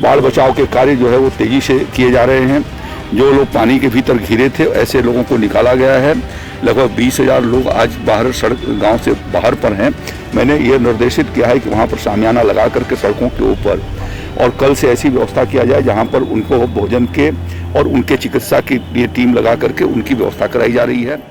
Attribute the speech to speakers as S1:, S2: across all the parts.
S1: बाढ़ बचाव के कार्य जो है वो तेजी से किए जा रहे हैं। जो लोग पानी के भीतर घिरे थे ऐसे लोगों को निकाला गया है। लगभग 20,000 लोग आज बाहर सड़क गांव से बाहर पर हैं। मैंने ये निर्देशित किया है कि वहां पर शामियाना लगा करके सड़कों के ऊपर और कल से ऐसी व्यवस्था किया जाए जहां पर उनको भोजन के और उनके चिकित्सा की लिए टीम लगा करके उनकी व्यवस्था कराई जा रही है।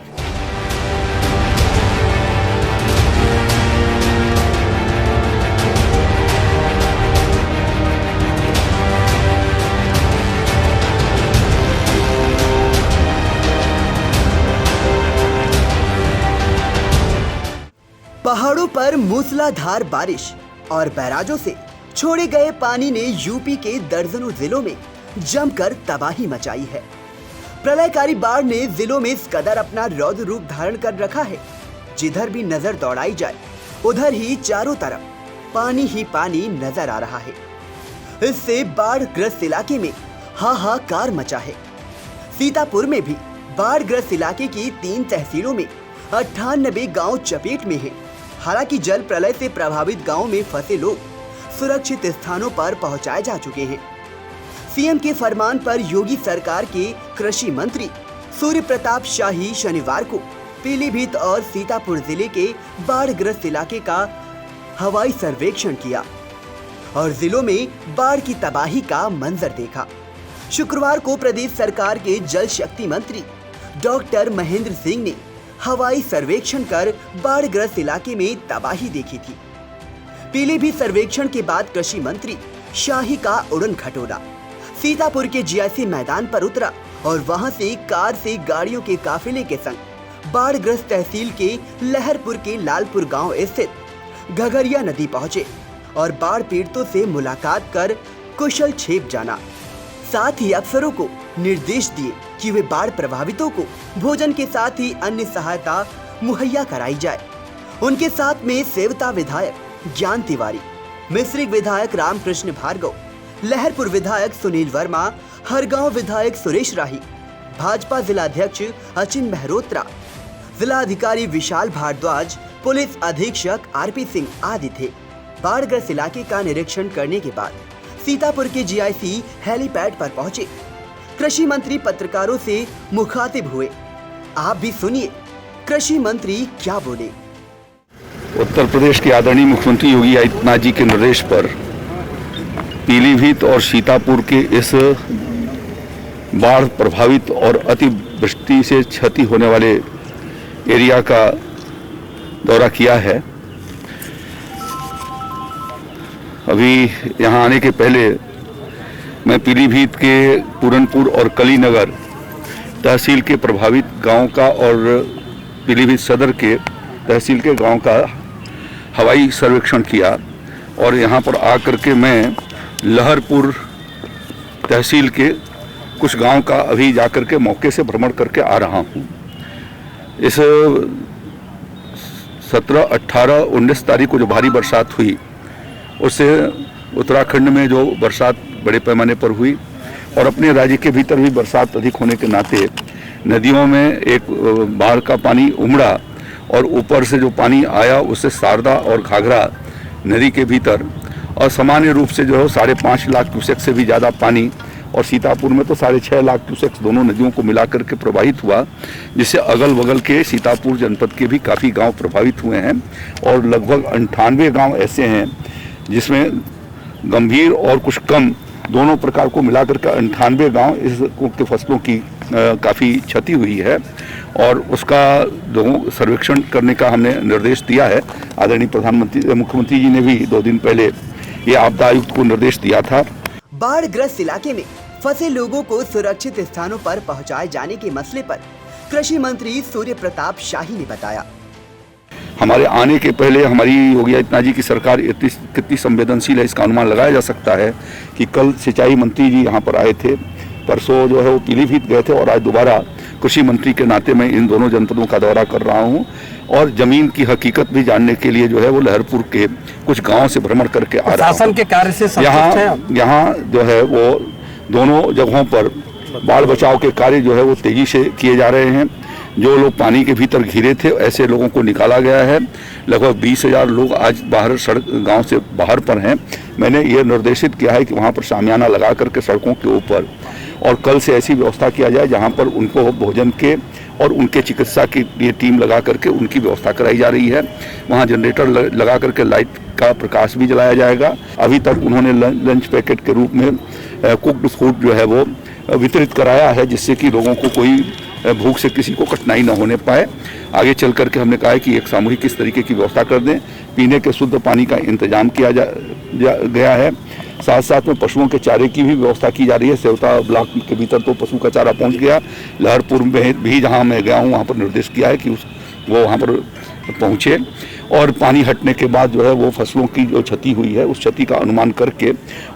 S2: पहाड़ों पर मूसलाधार बारिश और बैराजों से छोड़े गए पानी ने यूपी के दर्जनों जिलों में जमकर तबाही मचाई है। प्रलयकारी बाढ़ ने जिलों में इस कदर अपना रौद्र रूप धारण कर रखा है, जिधर भी नजर दौड़ाई जाए उधर ही चारों तरफ पानी ही पानी नजर आ रहा है। इससे बाढ़ ग्रस्त इलाके में हाहाकार मचा है। सीतापुर में भी बाढ़ ग्रस्त इलाके की 3 तहसीलों में 98 गांव चपेट में हैं। हालांकि जल प्रलय से प्रभावित गांवों में फंसे लोग सुरक्षित स्थानों पर पहुंचाए जा चुके हैं। सीएम के फरमान पर योगी सरकार के कृषि मंत्री सूर्य प्रताप शाही शनिवार को पीलीभीत और सीतापुर जिले के बाढ़ग्रस्त इलाके का हवाई सर्वेक्षण किया और जिलों में बाढ़ की तबाही का मंजर देखा। शुक्रवार को प्रदेश सरकार के जल शक्ति मंत्री डॉक्टर महेंद्र सिंह ने हवाई सर्वेक्षण कर बाढ़ग्रस्त इलाके में तबाही देखी थी। पीलीभीत सर्वेक्षण के बाद कृषि मंत्री शाही का उड़न खटोला सीतापुर के जीआईसी मैदान पर उतरा और वहां से कार से गाड़ियों के काफिले के संग बाढ़ग्रस्त तहसील के लहरपुर के लालपुर गांव स्थित घघरिया नदी पहुंचे और बाढ़ पीड़ितों से मुलाकात कर कुशल छेप जाना। साथ ही अफसरों को निर्देश दिए कि वे बाढ़ प्रभावितों को भोजन के साथ ही अन्य सहायता मुहैया कराई जाए। उनके साथ में सेवता विधायक ज्ञान तिवारी, मिश्रिक विधायक रामकृष्ण भार्गव, लहरपुर विधायक सुनील वर्मा, हरगांव विधायक सुरेश राही, भाजपा जिलाध्यक्ष अचिन मेहरोत्रा, जिला अधिकारी विशाल भारद्वाज, पुलिस अधीक्षक आरपी सिंह आदि थे। बाढ़ग्रस्त इलाके का निरीक्षण करने के बाद सीतापुर के जीआईसी हेलीपैड पर पहुंचे कृषि मंत्री पत्रकारों से मुखातिब हुए। आप भी सुनिए कृषि मंत्री क्या बोले।
S1: उत्तर प्रदेश के आदरणीय मुख्यमंत्री योगी आदित्यनाथ जी के निर्देश पर पीलीभीत और सीतापुर के इस बाढ़ प्रभावित और अतिवृष्टि से क्षति होने वाले एरिया का दौरा किया है। अभी यहाँ आने के पहले मैं पीलीभीत के पूरनपुर और कलीनगर तहसील के प्रभावित गांव का और पीलीभीत सदर के तहसील के गांव का हवाई सर्वेक्षण किया और यहाँ पर आकर के मैं लहरपुर तहसील के कुछ गांव का अभी जाकर के मौके से भ्रमण करके आ रहा हूँ। इस 17, 18, 19 तारीख को जो भारी बरसात हुई उससे उत्तराखंड में जो बरसात बड़े पैमाने पर हुई और अपने राज्य के भीतर भी बरसात अधिक होने के नाते नदियों में एक बाढ़ का पानी उमड़ा और ऊपर से जो पानी आया उससे शारदा और घाघरा नदी के भीतर और सामान्य रूप से जो है 5.5 लाख क्यूसेक से भी ज़्यादा पानी और सीतापुर में तो 6.5 लाख क्यूसेक दोनों नदियों को मिलाकर के प्रवाहित हुआ, जिससे अगल बगल के सीतापुर जनपद के भी काफ़ी गांव प्रभावित हुए हैं और लगभग 98 गांव ऐसे हैं जिसमें गंभीर और कुछ कम दोनों प्रकार को मिलाकर के 98 गांव के फसलों की काफ़ी क्षति हुई है और उसका सर्वेक्षण करने का हमने निर्देश दिया है। आदरणीय मुख्यमंत्री जी ने भी 2 दिन पहले ये आपदा आयुक्त को निर्देश दिया था।
S2: बाढ़ग्रस्त इलाके में फंसे लोगों को सुरक्षित स्थानों पर पहुंचाए जाने के मसले पर कृषि मंत्री सूर्य प्रताप शाही ने बताया।
S1: हमारे आने के पहले हमारी योगी आदित्यनाथ जी की सरकार कितनी संवेदनशील है इसका अनुमान लगाया जा सकता है कि कल सिंचाई मंत्री जी यहाँ पर आए थे, परसों जो है वो पीलीभीत गए थे और आज दोबारा कृषि मंत्री के नाते मैं इन दोनों जनपदों का दौरा कर रहा हूँ और जमीन की हकीकत भी जानने के लिए जो है वो लहरपुर के कुछ गाँव से भ्रमण करके आ रहा हूँ।
S3: शासन के कार्य से
S1: यहाँ जो है वो दोनों जगहों पर बाढ़ बचाव के कार्य जो है वो तेजी से किए जा रहे हैं। जो लोग पानी के भीतर घिरे थे ऐसे लोगों को निकाला गया है। लगभग 20,000 लोग आज बाहर सड़क गांव से बाहर पर हैं। मैंने ये निर्देशित किया है कि वहां पर शामियाना लगा करके सड़कों के ऊपर और कल से ऐसी व्यवस्था किया जाए जहां पर उनको भोजन के और उनके चिकित्सा की लिए टीम लगा करके उनकी व्यवस्था कराई जा रही है। वहां जनरेटर लगा करके लाइट का प्रकाश भी जलाया जाएगा। अभी तक उन्होंने लंच पैकेट के रूप में कुक्ड फूड जो है वो वितरित कराया है, जिससे कि लोगों को कोई भूख से किसी को कठिनाई न होने पाए। आगे चल करके हमने कहा है कि एक सामूहिक इस तरीके की व्यवस्था कर दें। पीने के शुद्ध पानी का इंतजाम किया गया है। साथ साथ में पशुओं के चारे की भी व्यवस्था की जा रही है। सेवता ब्लॉक के भीतर तो पशु का चारा पहुंच गया। लहरपुर में भी जहां मैं गया हूं वहां पर निर्देश किया है कि वो वहां पर पहुंचे और पानी हटने के बाद जो है वो फसलों की जो क्षति हुई है उस क्षति का अनुमान करके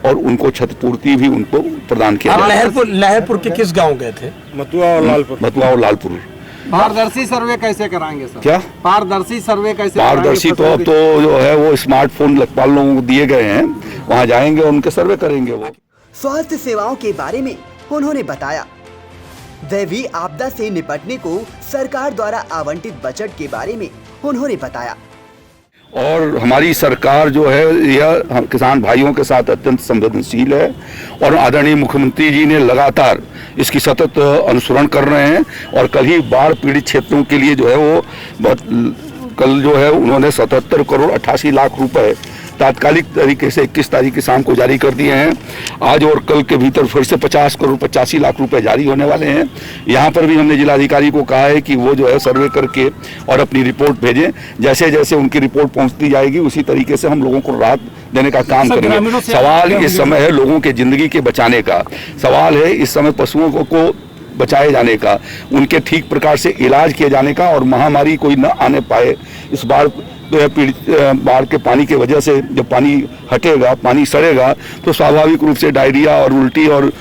S1: और उनको क्षतिपूर्ति भी उनको प्रदान किया जाए।
S3: लहरपुर के किस गांव गए थे?
S1: मथुआ और लालपुर।
S4: पारदर्शी सर्वे कैसे कराएंगे सर?
S1: क्या
S4: पारदर्शी सर्वे कैसे?
S1: पारदर्शी तो अब तो जो है वो स्मार्टफोन लेखपाल लोगों को दिए गए हैं, वहां जाएंगे और उनके सर्वे करेंगे। वो
S2: स्वास्थ्य सेवाओं के बारे में उन्होंने बताया। दैवीय आपदा से निपटने को सरकार द्वारा आवंटित बजट के बारे में उन्होंने बताया।
S1: और हमारी सरकार जो है यह किसान भाइयों के साथ अत्यंत संवेदनशील है और आदरणीय मुख्यमंत्री जी ने लगातार इसकी सतत अनुसरण कर रहे हैं। और कल ही बाढ़ पीड़ित क्षेत्रों के लिए जो है वो कल जो है उन्होंने 77 करोड़ 88 लाख रुपए तात्कालिक तरीके से 21 तारीख की शाम को जारी कर दिए हैं। आज और कल के भीतर फिर से 50 करोड़ 85 लाख रुपए जारी होने वाले हैं। यहाँ पर भी हमने जिलाधिकारी को कहा है कि वो जो है सर्वे करके और अपनी रिपोर्ट भेजें। जैसे जैसे उनकी रिपोर्ट पहुँचती जाएगी उसी तरीके से हम लोगों को राहत देने का काम करेंगे। सवाल इस समय है लोगों के जिंदगी के बचाने का, सवाल है इस समय पशुओं को बचाए जाने का, उनके ठीक प्रकार से इलाज किए जाने का और महामारी कोई न आने पाए। इस बार बाढ़ के पानी के वजह से जब पानी हटेगा, पानी सड़ेगा तो स्वाभाविक रूप से डायरिया और उल्टी और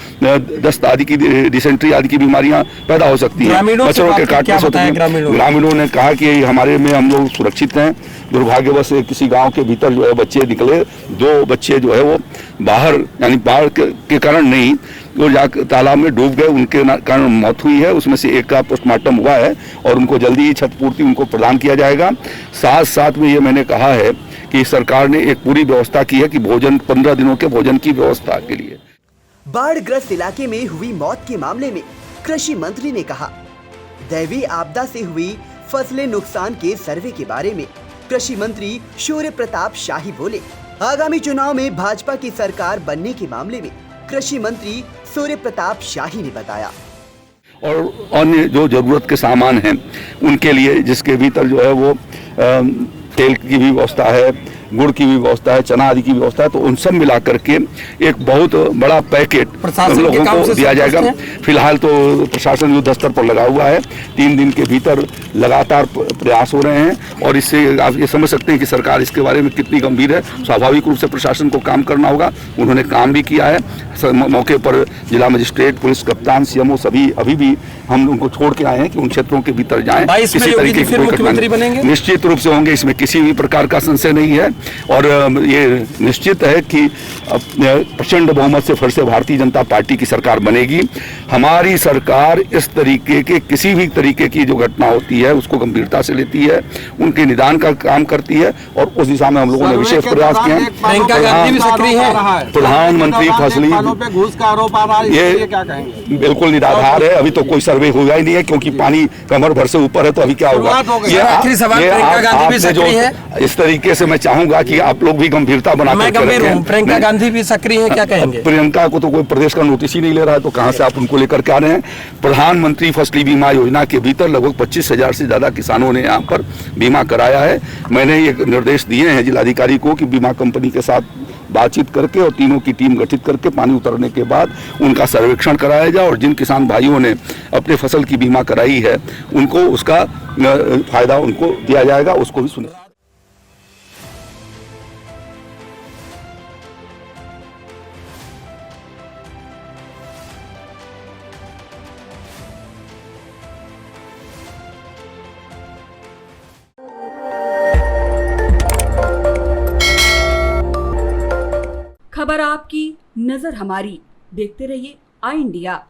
S1: दस्त आदि की डिसेंट्री आदि की बीमारियां पैदा हो सकती हैं। मच्छरों के काटने से ग्रामीणों ने कहा कि हमारे में हम लोग सुरक्षित हैं। दुर्भाग्यवश किसी गांव के भीतर जो है बच्चे निकले, 2 बच्चे जो है वो बाहर यानी बाढ़ के कारण नहीं वो जाकर तालाब में डूब गए, उनके कारण मौत हुई है। उसमें से एक का पोस्टमार्टम हुआ है और उनको जल्दी ही क्षतिपूर्ति उनको प्रदान किया जाएगा। साथ साथ में ये मैंने कहा है कि सरकार ने एक पूरी व्यवस्था की है कि भोजन 15 दिनों के भोजन की व्यवस्था के लिए।
S2: बाढ़ग्रस्त इलाके में हुई मौत के मामले में कृषि मंत्री ने कहा। दैवीय आपदा से हुई फसलें नुकसान के सर्वे के बारे में कृषि मंत्री शौर्य प्रताप शाही बोले। आगामी चुनाव में भाजपा की सरकार बनने के मामले में कृषि मंत्री शौर्य प्रताप शाही ने बताया।
S1: और अन्य जो जरूरत के सामान हैं उनके लिए जिसके भीतर जो है वो तेल की भी व्यवस्था है, गुड़ की भी व्यवस्था है, चना आदि की व्यवस्था है, तो उन सब मिला करके एक बहुत बड़ा पैकेट लोगों को दिया जाएगा। फिलहाल तो प्रशासन युद्ध स्तर पर लगा हुआ है। 3 दिन के भीतर लगातार प्रयास हो रहे हैं और इससे आप ये समझ सकते हैं कि सरकार इसके बारे में कितनी गंभीर है। स्वाभाविक रूप से प्रशासन को काम करना होगा, उन्होंने काम भी किया है। मौके पर जिला मजिस्ट्रेट, पुलिस कप्तान, सीएमओ सभी अभी भी हम उनको छोड़ के आए हैं कि उन क्षेत्रों के भीतर जाएं। किसी तरीके की कोई निश्चित रूप से होंगे, इसमें किसी भी प्रकार का संशय नहीं है। और ये निश्चित है कि प्रचंड बहुमत से फिर से भारतीय जनता पार्टी की सरकार बनेगी। हमारी सरकार इस तरीके के किसी भी तरीके की जो घटना होती है उसको गंभीरता से लेती है, उनके निदान का काम करती है और उस दिशा में हम लोगों ने विशेष प्रयास किए हैं। प्रधानमंत्री फसली
S4: घूस का आरोप आ रहा है,
S1: ये
S4: क्या कहेंगे?
S1: बिल्कुल निराधार है। अभी तो कोई सर्वे हुआ ही नहीं है क्योंकि पानी कमर भर से ऊपर है, तो अभी क्या होगा? इस तरीके से मैं चाहूंगा कि आप लोग भी गंभीरता बनाकर रखें।
S3: प्रियंका गांधी भी सक्रिय है, क्या कहेंगे?
S1: प्रियंका को तो कोई प्रदेश का नोटिस ही नहीं ले रहा है, तो कहां से आप उनको लेकर के आ रहे हैं? प्रधानमंत्री फसली बीमा योजना के भीतर लगभग 25,000 से ज्यादा किसानों ने यहाँ पर बीमा कराया है। मैंने ये निर्देश दिए हैं जिलाधिकारी को कि बीमा कंपनी के साथ बातचीत करके और तीनों की टीम गठित करके पानी उतरने के बाद उनका सर्वेक्षण कराया जाए और जिन किसान भाइयों ने अपने फसल की बीमा कराई है उनको उसका फायदा उनको दिया जाएगा, उसको भी सुने।
S5: खबर आपकी, नजर हमारी। देखते रहिए आई इंडिया।